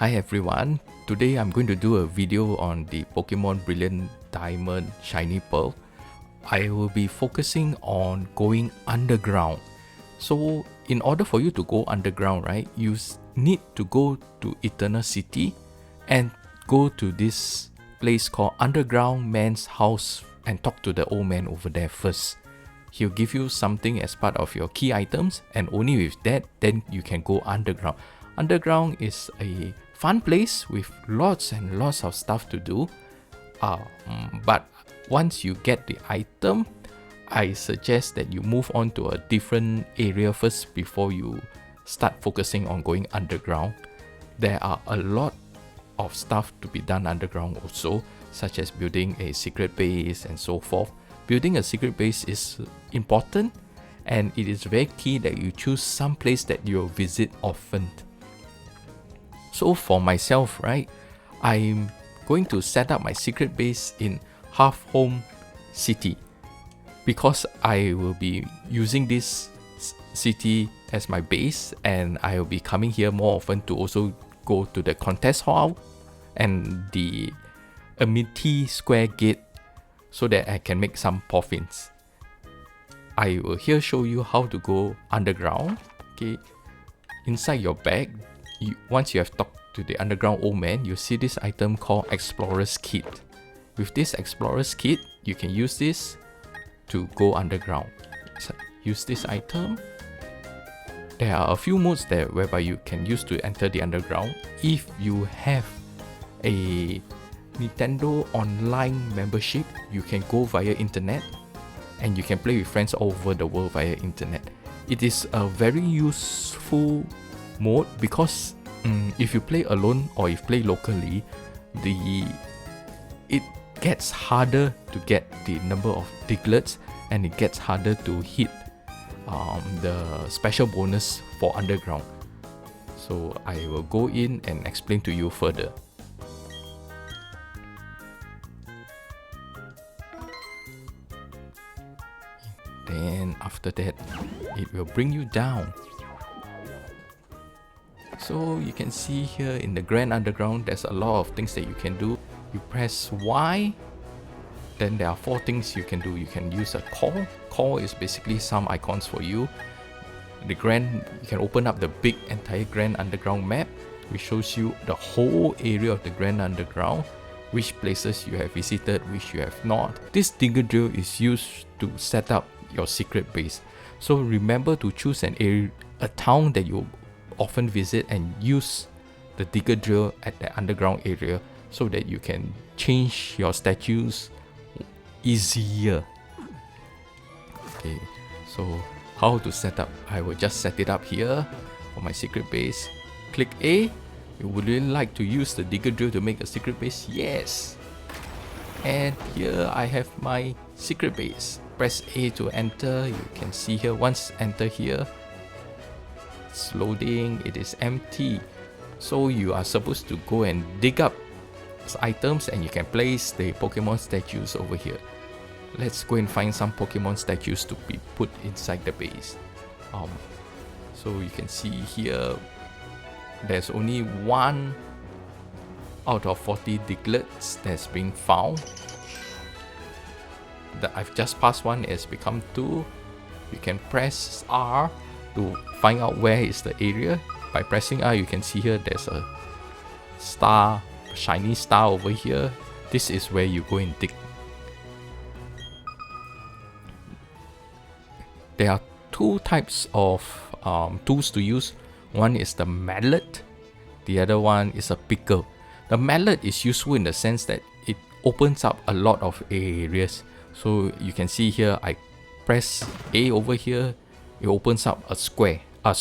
Hi everyone, today I'm going to do a video on the Pokemon Brilliant Diamond Shiny Pearl. I will be focusing on going underground. So in order for you to go underground, right, you need to go to Eternal City and go to this place called Underground Man's House and talk to the old man over there first. He'll give you something as part of your key items, and only with that then you can go underground. Underground is a fun place with lots and lots of stuff to do, but once you get the item, I suggest that you move on to a different area first before you start focusing on going underground. There are a lot of stuff to be done underground also, such as building a secret base and so forth. Building a secret base is important, and it is very key that you choose some place that you'll visit often. So for myself, right, I'm going to set up my secret base in Half Home City because I will be using this city as my base, and I will be coming here more often to also go to the contest hall and the Amity Square gate so that I can make some profits. I will here show you how to go underground. Okay, inside your bag, once you have talked to the underground old man, you see this item called Explorer's Kit. With this Explorer's Kit, you can use this to go underground. So use this item. There are a few modes there whereby you can use to enter the underground. If you have a Nintendo Online membership, you can go via internet and you can play with friends all over the world via internet. It is a very useful mode because if you play alone or if you play locally, it gets harder to get the number of digletts, and it gets harder to hit the special bonus for underground. So I will go in and explain to you further. Then after that, it will bring you down. So you can see here in the Grand Underground, there's a lot of things that you can do. You press Y, then there are 4 things you can do. You can use a call. Call is basically some icons for you. You can open up the big entire Grand Underground map, which shows you the whole area of the Grand Underground, which places you have visited, which you have not. This digger drill is used to set up your secret base. So remember to choose a town that you often visit and use the digger drill at the underground area so that you can change your statues easier. Okay, so how to set up? I will just set it up here for my secret base. Click A. You would really like to use the digger drill to make a secret base? Yes. And here I have my secret base. Press A to enter. You can see here, once enter here, it's loading, it is empty. So you are supposed to go and dig up items and you can place the Pokemon statues over here. Let's go and find some Pokemon statues to be put inside the base. So you can see here, there's only 1 out of 40 digletts that's been found. I've just passed 1, it's become 2. You can press R to find out where is the area. By pressing R, you can see here there's a star, shiny star over here. This is where you go and dig. There are 2 types of tools to use. One is the mallet, the other one is a pickle. The mallet is useful in the sense that it opens up a lot of areas. So you can see here, I press A over here, it opens up a square, a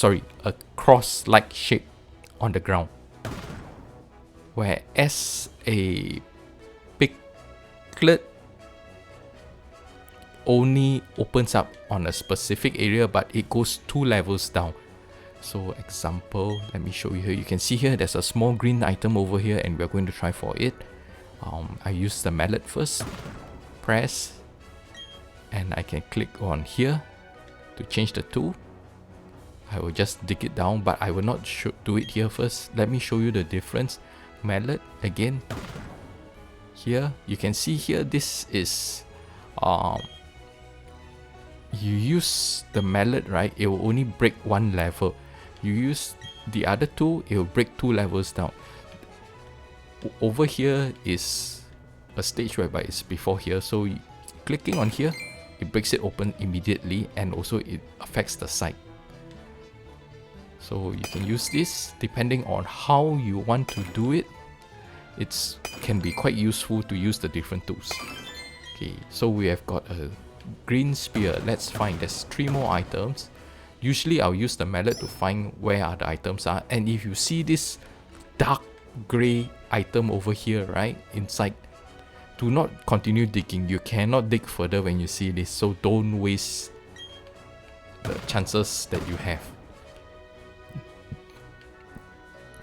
cross-like shape on the ground. Whereas a picklet only opens up on a specific area, but it goes 2 levels down. So example, let me show you here. You can see here there's a small green item over here and we're going to try for it. I use the mallet first, press, and I can click on here to change the tool. I will just dig it down, but I will not do it here first. Let me show you the difference. Mallet again. Here you can see here, this is you use the mallet, right? It will only break one level. You use the other two, it will break 2 levels down. Over here is a stage whereby it's before here, so clicking on here, it breaks it open immediately, and also it affects the side. So you can use this depending on how you want to do it. It can be quite useful to use the different tools. Okay, so we have got a green spear. Let's find, there's 3 more items. Usually I'll use the mallet to find where the items are, and if you see this dark gray item over here, right, inside, do not continue digging. You cannot dig further when you see this, so don't waste the chances that you have.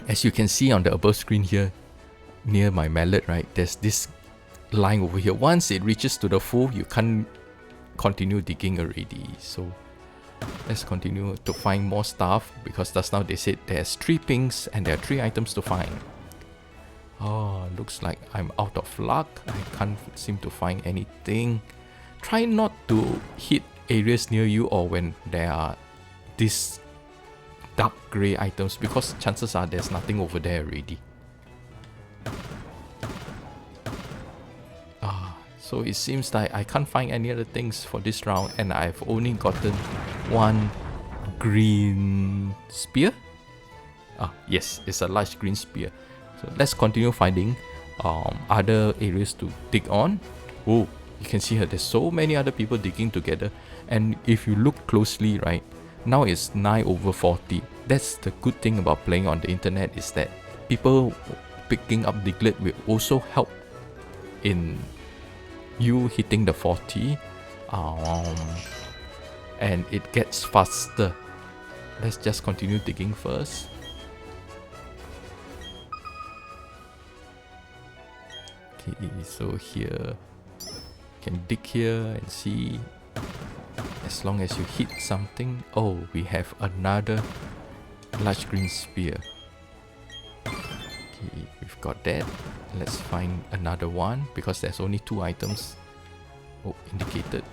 As you can see on the above screen here, near my mallet, right, there's this line over here. Once it reaches to the full, you can't continue digging already. So let's continue to find more stuff, because just now they said there's 3 pings and there are 3 items to find. Oh, looks like I'm out of luck. I can't seem to find anything. Try not to hit areas near you or when there are these dark gray items, because chances are there's nothing over there already. So it seems like I can't find any other things for this round, and I've only gotten 1 green spear. Yes, it's a large green spear. So let's continue finding other areas to dig on. Oh, you can see here there's so many other people digging together, and if you look closely, right, now it's 9/40. That's the good thing about playing on the internet, is that people picking up diglet will also help in you hitting the 40, and it gets faster. Let's just continue digging first. Okay, so here you can dig here and see, as long as you hit something. Oh, we have another large green spear. Okay, we've got that. Let's find another one, because there's only 2 items indicated.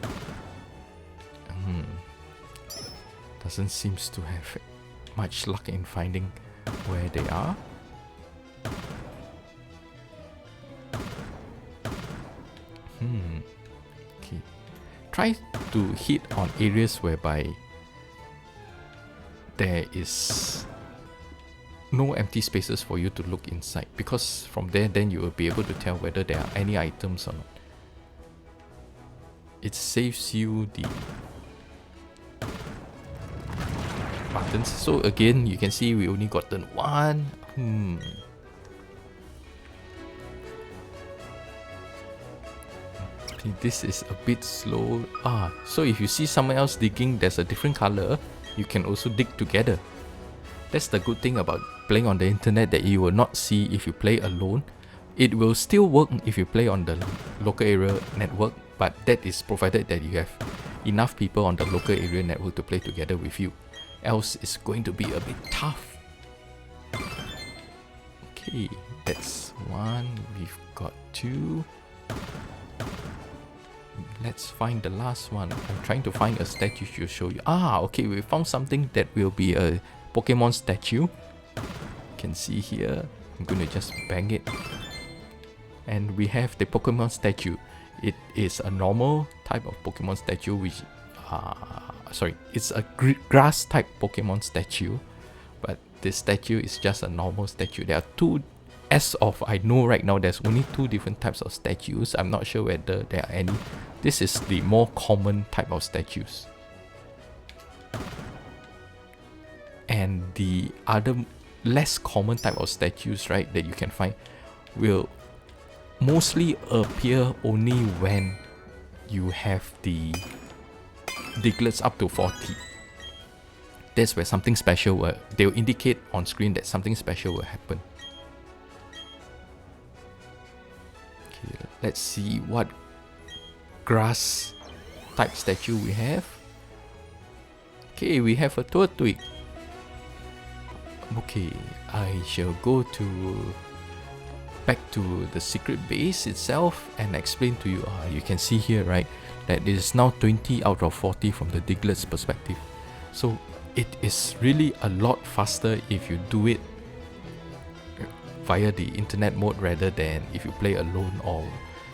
Doesn't seem to have much luck in finding where they are. Okay, try to hit on areas whereby there is no empty spaces for you to look inside, because from there then you will be able to tell whether there are any items or not. It saves you the buttons. So again, you can see we only gotten 1. Okay, this is a bit slow. So if you see someone else digging, there's a different color, you can also dig together. That's the good thing about playing on the internet, that you will not see if you play alone. It will still work if you play on the local area network, but that is provided that you have enough people on the local area network to play together with you. Else it's going to be a bit tough. Okay, that's 1. We've got 2. Let's find the last one. I'm trying to find a statue to show you. Okay, we found something that will be a Pokemon statue. You can see here. I'm going to just bang it. And we have the Pokemon statue. It is a normal type of Pokemon statue, which it's a grass type Pokemon statue, but this statue is just a normal statue. There are 2, as of I know right now, there's only 2 different types of statues. I'm not sure whether there are any. This is the more common type of statues, and the other less common type of statues, right, that you can find will mostly appear only when you have the digletts up to 40. That's where something special will, they'll indicate on screen that something special will happen. Okay, let's see what grass type statue we have. Okay, we have a Turtwig. Okay, I shall go back to the secret base itself and explain to you. You can see here, right, that it is now 20 out of 40 from the diglet's perspective. So it is really a lot faster if you do it via the internet mode rather than if you play alone or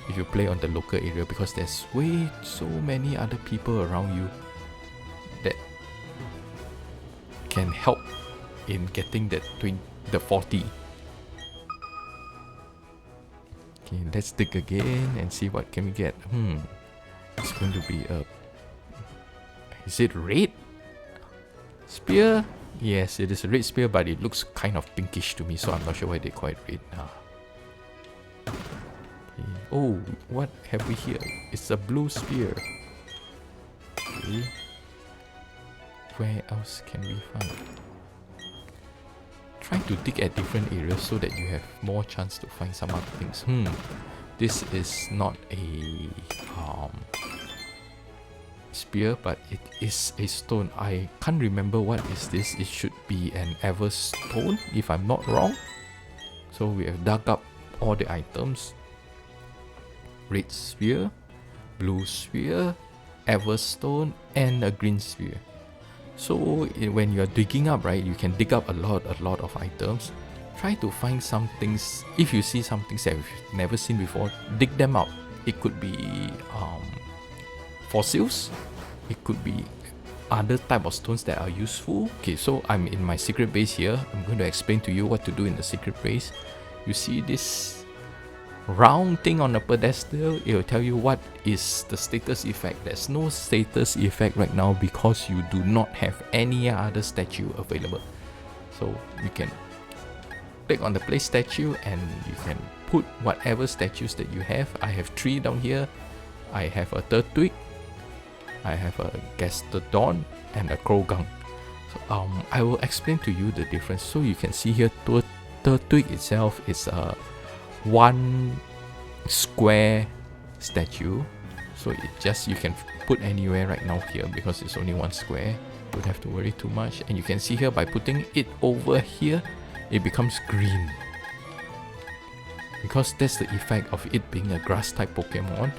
if you play on the local area, because there's so many other people around you that can help in getting the 40. Okay, let's dig again and see what can we get. It's going to be a... Is it red? Spear? Yes, it is a red spear, but it looks kind of pinkish to me, so I'm not sure why they call it red. Okay. Oh, what have we here? It's a blue spear. Okay. Where else can we find? Try to dig at different areas so that you have more chance to find some other things. This is not a spear, but it is a stone. I can't remember what is this. It should be an everstone if I'm not wrong. So we have dug up all the items. Red spear, blue spear, everstone, and a green spear. So when you're digging up, right, you can dig up a lot of items. Try to find some things. If you see some things that you've never seen before, dig them out. It could be fossils. It could be other type of stones that are useful. Okay, so I'm in my secret base here. I'm going to explain to you what to do in the secret base. You see this round thing on the pedestal, it will tell you what is the status effect. There's no status effect right now because you do not have any other statue available. So you can click on the place statue and you can put whatever statues that you have. I have 3 down here. I have a Turtwig, I have a Gastrodon, and a Krogan. So I will explain to you the difference. So you can see here, Turtwig itself is a 1 square statue, so you can put anywhere right now here because it's only 1 square. Don't have to worry too much. And you can see here, by putting it over here, it becomes green because that's the effect of it being a grass type Pokemon.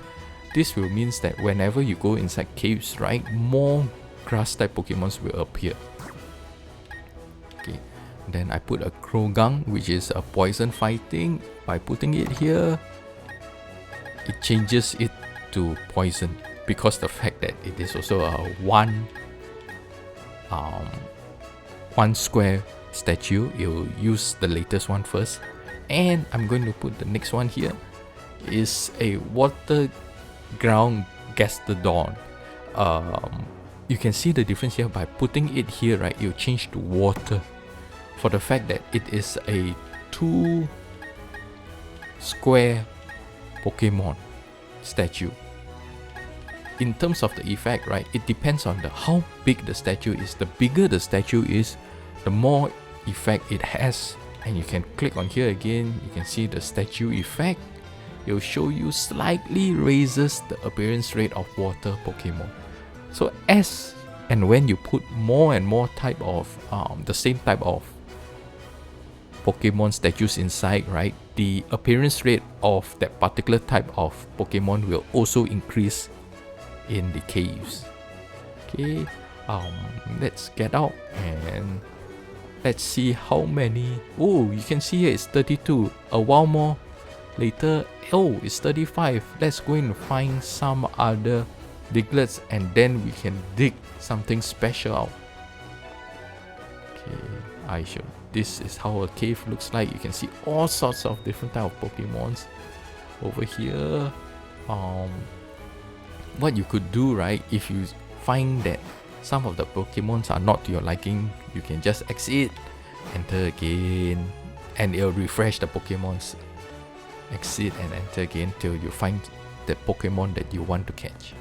This will means that whenever you go inside caves, right, more grass type Pokemons will appear. Okay. Then I put a Krogan, which is a poison fighting. By putting it here, it changes it to poison because the fact that it is also a 1 square statue. It will use the latest one first. And I'm going to put the next one here. Is a water ground Gastrodon. You can see the difference here. By putting it here, right, it will change to water. For the fact that it is a 2 square Pokemon statue. In terms of the effect, right, it depends on how big the statue is. The bigger the statue is, the more effect it has. And you can click on here again, you can see the statue effect. It will show you slightly raises the appearance rate of water Pokemon. So as and when you put more and more type of the same type of Pokemon statues inside, right, the appearance rate of that particular type of Pokemon will also increase in the caves. Okay, let's get out and let's see how many. Oh, you can see here it's 32. A while more later, oh, it's 35. Let's go and find some other digletts and then we can dig something special out. Okay, this is how a cave looks like. You can see all sorts of different type of Pokemons over here. What you could do, right, if you find that some of the Pokemons are not to your liking, you can just exit, enter again, and it'll refresh the Pokemons. Exit and enter again till you find the Pokemon that you want to catch.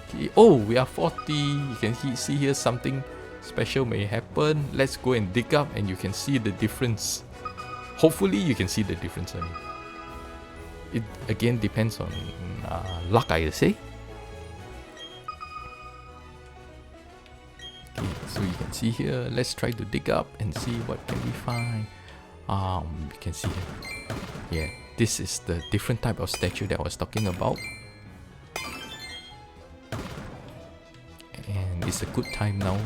Okay. Oh, we are 40. You can see here something special may happen. Let's go and dig up and you can see the difference. Hopefully you can see the difference. It again depends on luck, I say. Okay, So you can see here, let's try to dig up and see what can we find. You can see here. Yeah, this is the different type of statue that I was talking about. And it's a good time now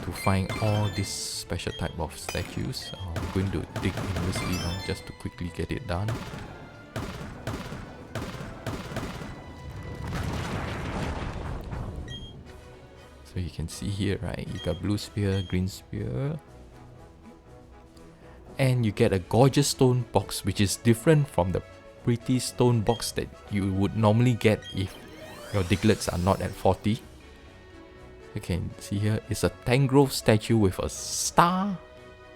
to find all these special type of statues. I'm going to dig invisibly now just to quickly get it done. So you can see here, right? You got blue spear, green spear. And you get a gorgeous stone box, which is different from the pretty stone box that you would normally get if your diglets are not at 40. You can see here, it's a Tangrove statue with a star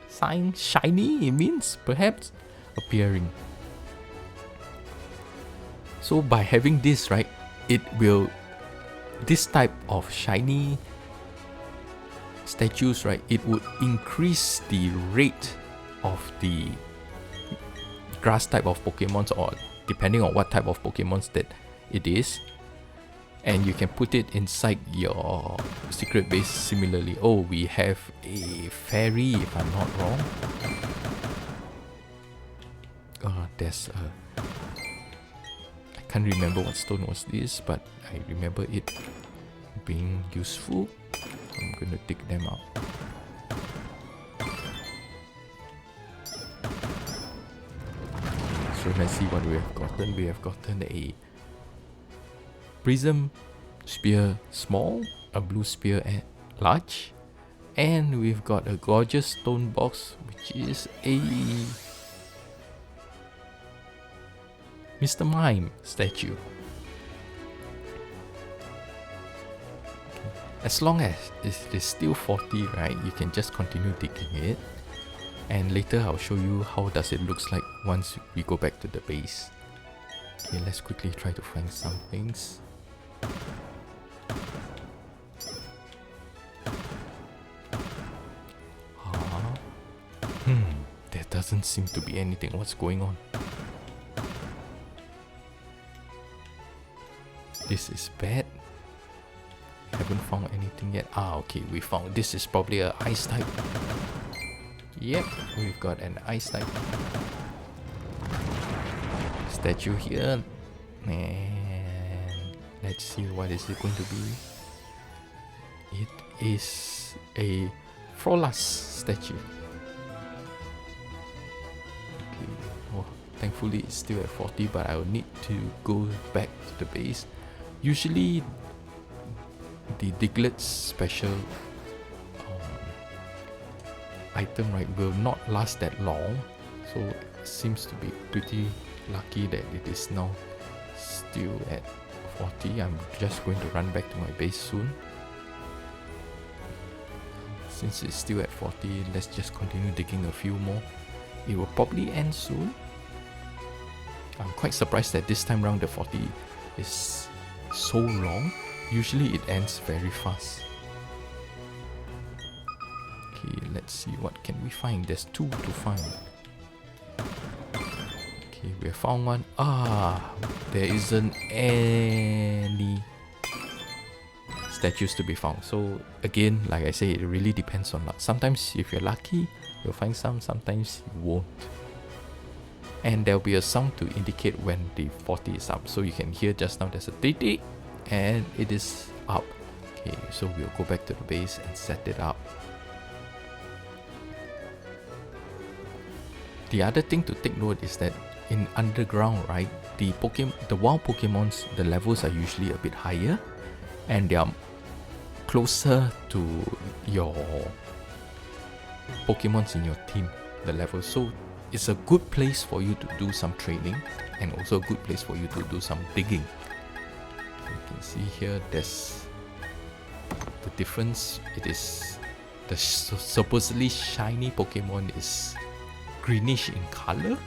sign, shiny, it means perhaps appearing. So by having this, right, this type of shiny statues, right, it would increase the rate of the grass type of Pokemons, or depending on what type of Pokemons that it is. And you can put it inside your secret base similarly. Oh, we have a fairy, if I'm not wrong. There's a... I can't remember what stone was this, but I remember it being useful. I'm gonna dig them out. So let's see what we have gotten. We have gotten a prism spear small, a blue spear large, and we've got a gorgeous stone box, which is a Mr. Mime statue. As long as it is still 40, right, you can just continue digging it. And later I'll show you how does it looks like once we go back to the base. Okay, let's quickly try to find some things. There doesn't seem to be anything. What's going on? This is bad. Haven't found anything yet. Okay, we found this is probably a ice type. Yep, we've got an ice type statue here. And let's see what is it going to be. It is a Frolas statue. Okay. Oh, thankfully it's still at 40, but I will need to go back to the base. Usually the Digletts special item, right, will not last that long, so it seems to be pretty lucky that it is now still at 40. I'm just going to run back to my base soon. Since it's still at 40, let's just continue digging a few more. It will probably end soon. I'm quite surprised that this time around the 40 is so long. Usually it ends very fast. Okay, let's see what can we find. There's 2 to find. Okay, we have found one. There isn't any statues to be found. So again, like I say, it really depends on luck. Sometimes if you're lucky, you'll find some, sometimes you won't. And there'll be a sound to indicate when the 40 is up. So you can hear just now there's a tick and it is up. Okay, so we'll go back to the base and set it up. The other thing to take note is that in underground, right, the wild Pokemons, the levels are usually a bit higher and they are closer to your Pokemons in your team, the level. So it's a good place for you to do some training and also a good place for you to do some digging. You can see here there's the difference. It is the supposedly shiny Pokemon is greenish in color,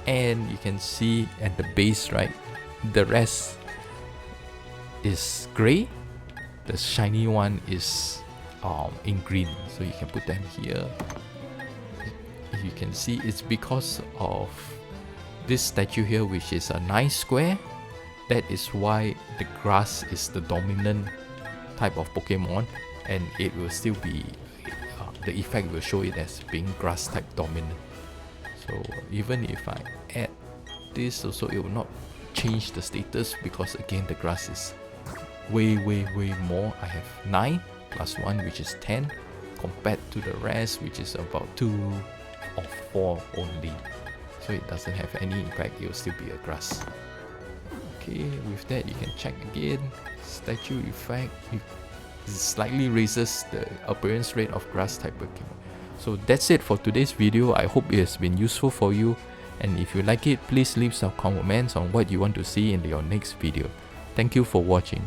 and you can see at the base, right, the rest is gray. The shiny one is in green, so you can put them here. You can see it's because of this statue here, which is a nice square. That is why the grass is the dominant type of Pokemon. and it will still be the effect will show it as being grass type dominant. So even if I add this also, it will not change the status, because again the grass is way more. I have 9 plus 1, which is 10, compared to the rest, which is about 2 or 4 only. So it doesn't have any impact, it will still be a grass. Okay, with that you can check again. Statue effect, it slightly raises the appearance rate of grass type Pokemon. So that's it for today's video. I hope it has been useful for you, and if you like it, please leave some comments on what you want to see in your next video. Thank you for watching.